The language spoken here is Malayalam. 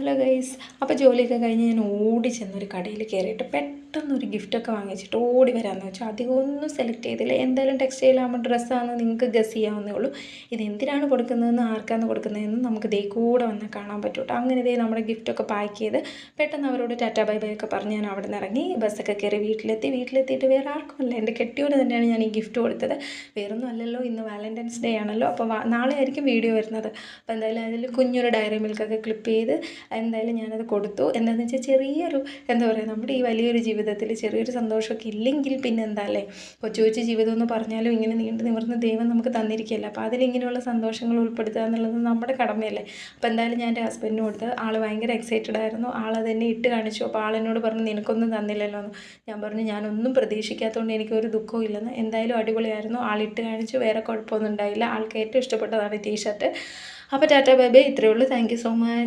Hello guys. അപ്പോൾ ജോലിയൊക്കെ കഴിഞ്ഞ് ഞാൻ ഓടി ചെന്നൊരു കടയിൽ കയറിയിട്ട് പെട്ടെന്നൊരു ഗിഫ്റ്റൊക്കെ വാങ്ങിച്ചിട്ട് ഓടി വരാമെന്ന് വെച്ചാൽ അധികമൊന്നും സെലക്ട് ചെയ്തില്ല. എന്തായാലും ടെക്സ്റ്റൈലാകുമ്പോൾ ഡ്രസ്സാണെന്ന് നിങ്ങൾക്ക് ഗസ് ചെയ്യാവുന്നേ ഉള്ളൂ. ഇത് എന്തിനാണ് കൊടുക്കുന്നതെന്ന് ആർക്കാണ് കൊടുക്കുന്നതെന്ന് നമുക്ക് ദേ കൂടെ വന്നാൽ കാണാൻ പറ്റും കേട്ടോ. അങ്ങനെ ദേ നമ്മുടെ ഗിഫ്റ്റൊക്കെ പാക്ക് ചെയ്ത് പെട്ടെന്ന് അവരോട് ടാറ്റാ ബൈ ബൈ ഒക്കെ പറഞ്ഞ് ഞാൻ അവിടെ നിന്ന് ഇറങ്ങി ബസ്സൊക്കെ കയറി വീട്ടിലെത്തിയിട്ട് വേറെ ആർക്കുമല്ല, എൻ്റെ കെട്ടിയോന് തന്നെയാണ് ഞാൻ ഈ ഗിഫ്റ്റ് കൊടുത്തത്. വേറൊന്നും അല്ലല്ലോ, ഇന്ന് വാലൻറ്റൈൻസ് ഡേ ആണല്ലോ. അപ്പോൾ നാളെ ആയിരിക്കും വീഡിയോ വരുന്നത്. അപ്പോൾ എന്തായാലും അതിൽ കുഞ്ഞൊരു ഡയറി മിൽക്കൊക്കെ ക്ലിപ്പ് ചെയ്ത് എന്തായാലും ഞാനത് കൊടുത്തു. എന്താണെന്ന് വെച്ചാൽ ചെറിയൊരു എന്താ പറയുക, നമ്മുടെ ഈ വലിയൊരു ജീവിതത്തിൽ ചെറിയൊരു സന്തോഷമൊക്കെ ഇല്ലെങ്കിൽ പിന്നെ എന്താ അല്ലേ. കൊച്ചു കൊച്ചു ജീവിതം എന്ന് പറഞ്ഞാലും ഇങ്ങനെ നീണ്ടു നിവർന്ന് ദൈവം നമുക്ക് തന്നിരിക്കുകയല്ല. അപ്പോൾ അതിലിങ്ങനെയുള്ള സന്തോഷങ്ങൾ ഉൾപ്പെടുത്തുക എന്നുള്ളത് നമ്മുടെ കടമയല്ലേ. അപ്പോൾ എന്തായാലും ഞാൻ എൻ്റെ ഹസ്ബൻഡിന് കൊടുത്ത് ആൾ ഭയങ്കര എക്സൈറ്റഡ് ആയിരുന്നു. ആളതെന്നെ ഇട്ട് കാണിച്ചു. അപ്പോൾ ആളെന്നോട് പറഞ്ഞു നിനക്കൊന്നും തന്നില്ലല്ലോ എന്ന്. ഞാൻ പറഞ്ഞു ഞാനൊന്നും പ്രതീക്ഷിക്കാത്തതുകൊണ്ട് എനിക്കൊരു ദുഃഖവും ഇല്ലെന്ന്. എന്തായാലും അടിപൊളിയായിരുന്നു. ആളിട്ട് കാണിച്ചു, വേറെ കുഴപ്പമൊന്നും ഉണ്ടായില്ല. ആൾക്ക് ഏറ്റവും ഇഷ്ടപ്പെട്ടതാണ് ടീ ഷർട്ട്. അപ്പോൾ ടാറ്റാ ബൈ ബൈ, ഇത്രയേ ഉള്ളൂ. Thank you so much.